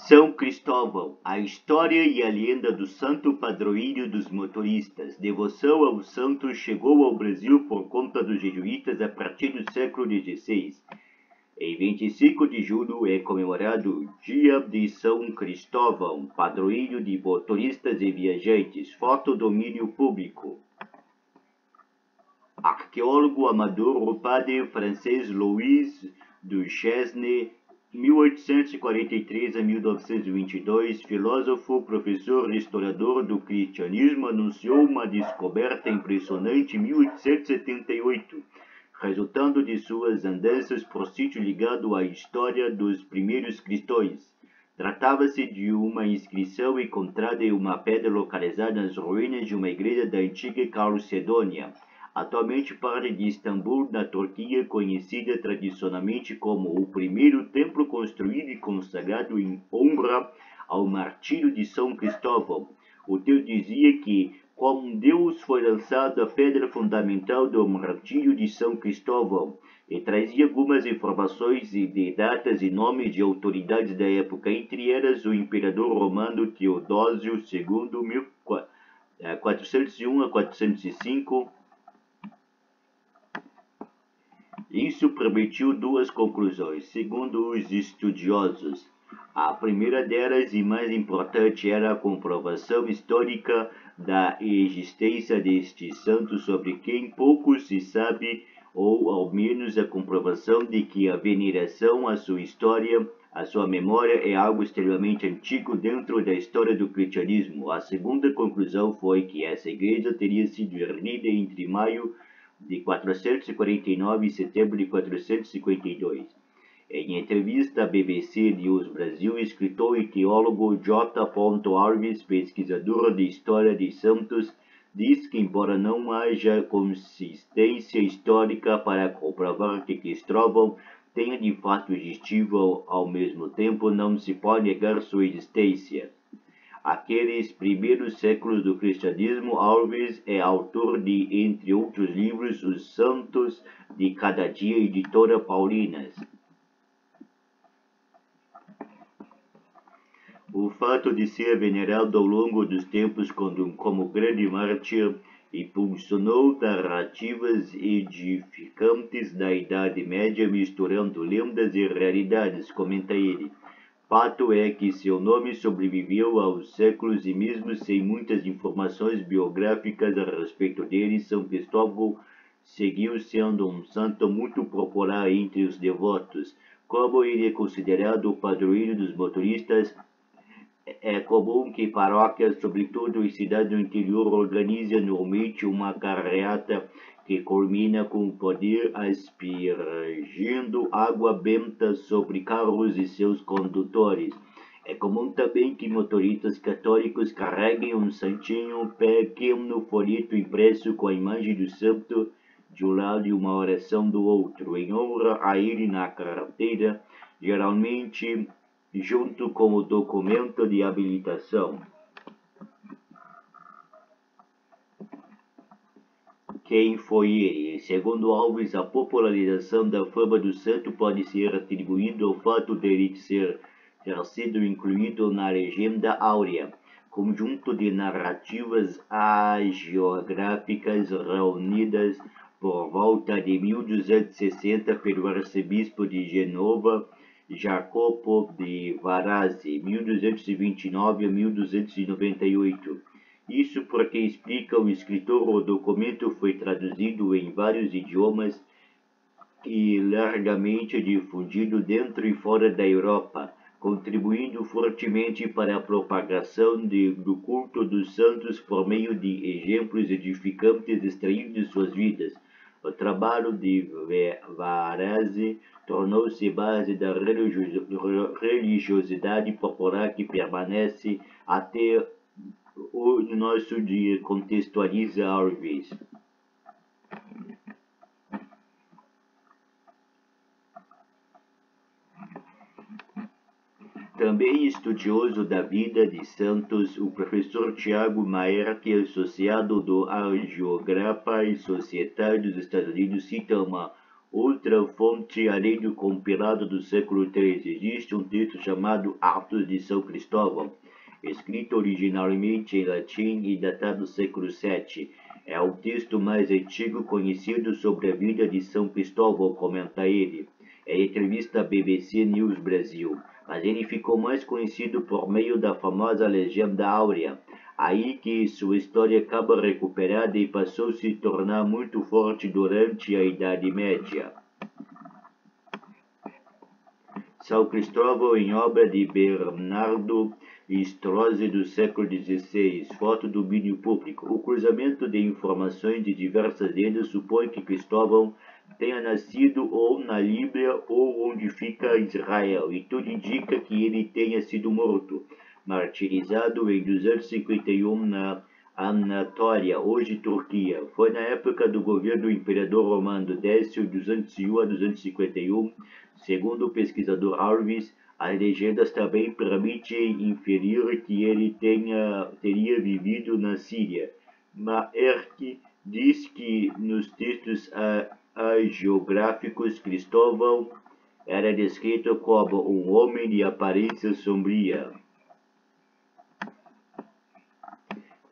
São Cristóvão, a história e a lenda do santo padroeiro dos motoristas. Devoção ao santo chegou ao Brasil por conta dos jesuítas a partir do século XVI. Em 25 de julho é comemorado o Dia de São Cristóvão, padroeiro de motoristas e viajantes. Foto domínio público. Arqueólogo amador, o padre francês Louis Duchesne, 1843 a 1922, filósofo, professor e historiador do cristianismo, anunciou uma descoberta impressionante em 1878, resultando de suas andanças por sítio ligado à história dos primeiros cristãos. Tratava-se de uma inscrição encontrada em uma pedra localizada nas ruínas de uma igreja da antiga Calcedônia, atualmente parte de Istambul, na Turquia, conhecida tradicionalmente como o primeiro templo construído e consagrado em honra ao martírio de São Cristóvão. O texto dizia que, com Deus foi lançada a pedra fundamental do martírio de São Cristóvão, e trazia algumas informações de datas e nomes de autoridades da época, entre elas o imperador romano Teodósio II, 1401 a 405, Isso permitiu duas conclusões, segundo os estudiosos. A primeira delas, e mais importante, era a comprovação histórica da existência deste santo, sobre quem pouco se sabe, ou ao menos a comprovação de que a veneração à sua história, à sua memória, é algo extremamente antigo dentro da história do cristianismo. A segunda conclusão foi que essa igreja teria sido erguida entre maio de 449 e setembro de 452. Em entrevista à BBC News Brasil, escritor e teólogo J. Alves, pesquisador de história de santos, diz que, embora não haja consistência histórica para comprovar que Cristóvão tenha de fato existido ao mesmo tempo, não se pode negar sua existência. Aqueles primeiros séculos do cristianismo, Alves é autor de, entre outros livros, Os Santos de Cada Dia, editora Paulinas. O fato de ser venerado ao longo dos tempos como grande mártir impulsionou narrativas edificantes da Idade Média, misturando lendas e realidades, comenta ele. Fato é que seu nome sobreviveu aos séculos e mesmo sem muitas informações biográficas a respeito dele, São Cristóvão seguiu sendo um santo muito popular entre os devotos. Como ele é considerado o padroeiro dos motoristas, é comum que paróquias, sobretudo em cidades do interior, organizem anualmente uma carreata que culmina com o poder aspergindo água benta sobre carros e seus condutores. É comum também que motoristas católicos carreguem um santinho pequeno folheto impresso com a imagem do santo de um lado e uma oração do outro, em honra a ele na carteira, geralmente junto com o documento de habilitação. Quem foi ele? Segundo Alves, a popularização da fama do santo pode ser atribuída ao fato de ele ter sido incluído na Legenda Áurea, conjunto de narrativas hagiográficas reunidas por volta de 1260 pelo arcebispo de Genova, Jacopo de Varazzi, 1229 a 1298. Isso porque, explica o escritor, o documento foi traduzido em vários idiomas e largamente difundido dentro e fora da Europa, contribuindo fortemente para a propagação do culto dos santos por meio de exemplos edificantes extraídos de suas vidas. O trabalho de Varazzi tornou-se base da religiosidade popular que permanece até o nosso dia, contextualiza Alves. Também estudioso da vida de santos, o professor Tiago Maerck, associado do Hagiographa e Sociedade dos Estados Unidos, cita Outra fonte, além do compilado do século III, existe um texto chamado Atos de São Cristóvão, escrito originalmente em latim e datado do século VII. É o texto mais antigo conhecido sobre a vida de São Cristóvão, comenta ele, em entrevista à BBC News Brasil. Mas ele ficou mais conhecido por meio da famosa Legenda Áurea, aí que sua história acaba recuperada e passou a se tornar muito forte durante a Idade Média. São Cristóvão em obra de Bernardo Strozzi do século XVI, foto do domínio público. O cruzamento de informações de diversas lendas supõe que Cristóvão tenha nascido ou na Líbia ou onde fica Israel, e tudo indica que ele tenha sido morto, martirizado em 251 na Anatólia, hoje Turquia. Foi na época do governo do imperador romano Décio, 201 a 251, segundo o pesquisador Alves. As legendas também permitem inferir que ele teria vivido na Síria. Maerck diz que nos textos hagiográficos Cristóvão era descrito como um homem de aparência sombria.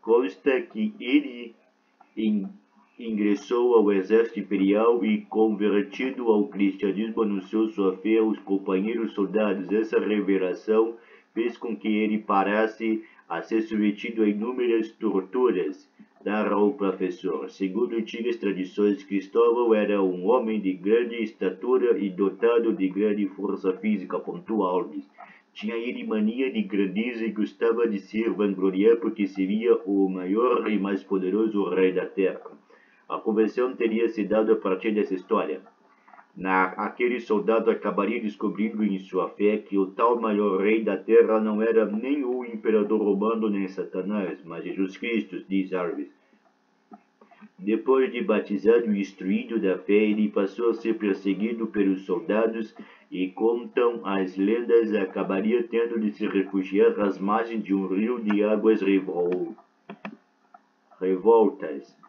Consta que ele ingressou ao exército imperial e, convertido ao cristianismo, anunciou sua fé aos companheiros soldados. Essa revelação fez com que ele parasse a ser submetido a inúmeras torturas, narra o professor. Segundo antigas tradições, Cristóvão era um homem de grande estatura e dotado de grande força física, pontua Alves. Tinha ele mania de grandeza e gostava de se vangloriar porque seria o maior e mais poderoso rei da terra. A conversão teria se dado a partir dessa história. Aquele soldado acabaria descobrindo em sua fé que o tal maior rei da terra não era nem o imperador romano nem Satanás, mas Jesus Cristo, diz Alves. Depois de batizado e instruído da fé, ele passou a ser perseguido pelos soldados e, contam as lendas, acabaria tendo de se refugiar às margens de um rio de águas revoltas.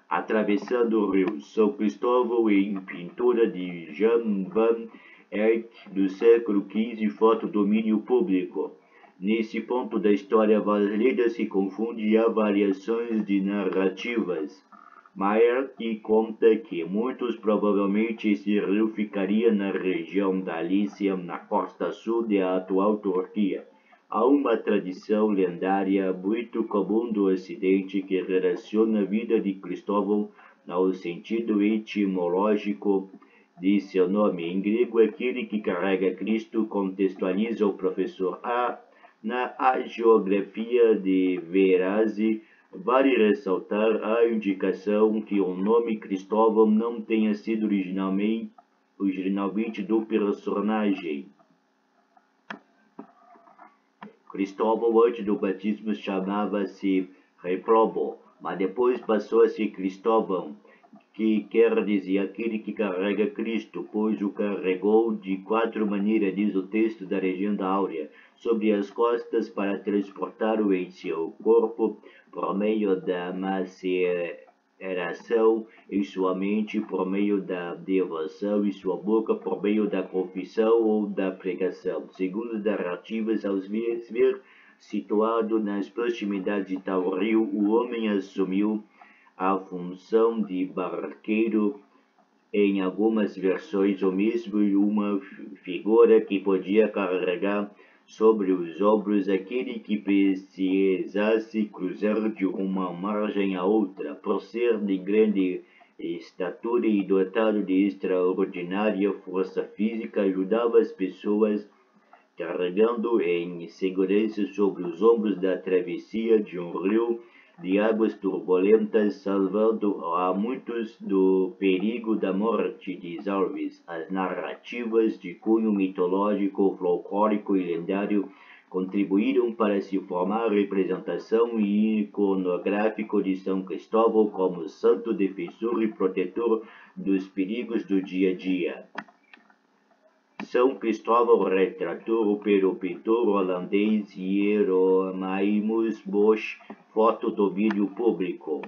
Atravessando o rio, São Cristóvão em pintura de Jan van Eyck do século XV, foto domínio público. Nesse ponto da história, várias lendas se confundem e há variações de narrativas. Maerck conta que muitos provavelmente esse rio ficaria na região da Lícia, na costa sul da atual Turquia. Há uma tradição lendária muito comum do Ocidente que relaciona a vida de Cristóvão ao sentido etimológico de seu nome. Em grego, aquele que carrega Cristo, contextualiza o professor A. Na hagiografia de Verazi, vale ressaltar a indicação que o nome Cristóvão não tenha sido originalmente do personagem. Cristóvão, antes do batismo, chamava-se Reprobo, mas depois passou a ser Cristóvão, que quer dizer aquele que carrega Cristo, pois o carregou de 4 maneiras, diz o texto da Legenda Áurea, sobre as costas para transportá-lo em seu corpo, por meio da maceração, em sua mente, por meio da devoção, em sua boca, por meio da confissão ou da pregação. Segundo as narrativas, ao ver situado nas proximidades de tal rio, o homem assumiu a função de barqueiro, em algumas versões, ou mesmo uma figura que podia carregar sobre os ombros aquele que precisasse cruzar de uma margem a outra. Por ser de grande estatura e dotado de extraordinária força física, ajudava as pessoas, carregando em segurança sobre os ombros da travessia de um rio de águas turbulentas, salvando a muitos do perigo da morte, diz Alves. As narrativas de cunho mitológico, folclórico e lendário contribuíram para se formar a representação iconográfica de São Cristóvão como santo defensor e protetor dos perigos do dia a dia. São Cristóvão retratou pelo pintor holandês Hieronymus Bosch, foto domínio público.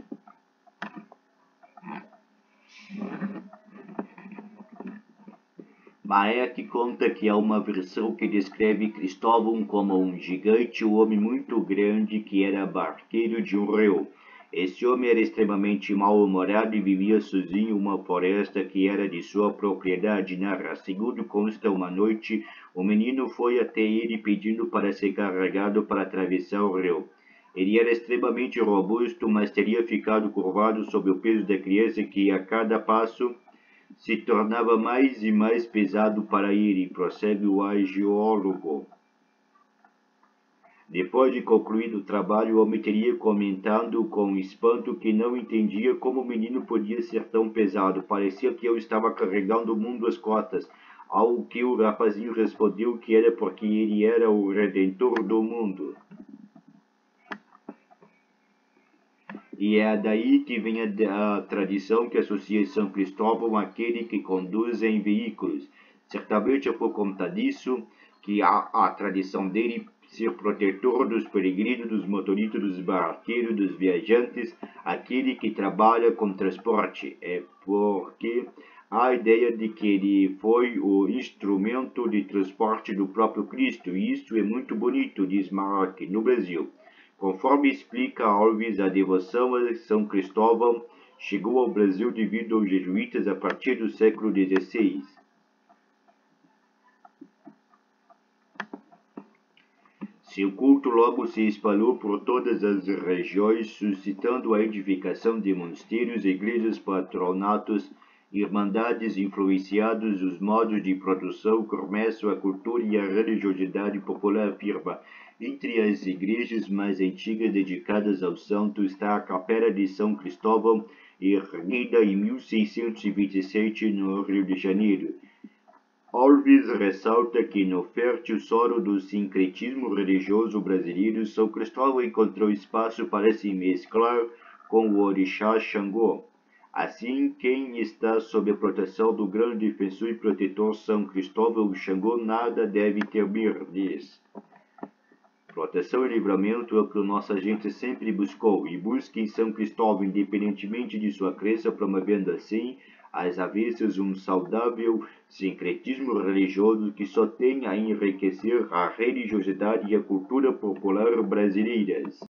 Baek conta que há uma versão que descreve Cristóvão como um gigante, um homem muito grande que era barqueiro de um rio. Esse homem era extremamente mal-humorado e vivia sozinho em uma floresta que era de sua propriedade. Narra, segundo consta, uma noite, o menino foi até ele pedindo para ser carregado para atravessar o rio. Ele era extremamente robusto, mas teria ficado curvado sob o peso da criança que a cada passo se tornava mais e mais pesado para ele, prossegue o arqueólogo. Depois de concluído o trabalho, o homem teria comentado com espanto que não entendia como o menino podia ser tão pesado. Parecia que eu estava carregando o mundo às costas, ao que o rapazinho respondeu que era porque ele era o redentor do mundo. E é daí que vem a tradição que associa São Cristóvão àquele que conduz em veículos. Certamente é por conta disso que há a tradição dele ser protetor dos peregrinos, dos motoristas, dos barqueiros, dos viajantes, aquele que trabalha com transporte. É porque há a ideia de que ele foi o instrumento de transporte do próprio Cristo, e isso é muito bonito, diz Mark, no Brasil. Conforme explica Alves, a devoção a São Cristóvão chegou ao Brasil devido aos jesuítas a partir do século XVI. Seu culto logo se espalhou por todas as regiões, suscitando a edificação de mosteiros, igrejas, patronatos, irmandades, influenciados os modos de produção, o comércio, a cultura e a religiosidade popular, afirma. Entre as igrejas mais antigas dedicadas ao santo está a Capela de São Cristóvão, erguida em 1627 no Rio de Janeiro. Alves ressalta que no fértil solo do sincretismo religioso brasileiro, São Cristóvão encontrou espaço para se mesclar com o orixá Xangô. Assim, quem está sob a proteção do grande defensor e protetor São Cristóvão, Xangô, nada deve temer, diz. Proteção e livramento é o que nossa gente sempre buscou e busca em São Cristóvão, independentemente de sua crença, promovendo assim, às avessas, um saudável sincretismo religioso que só tem a enriquecer a religiosidade e a cultura popular brasileiras.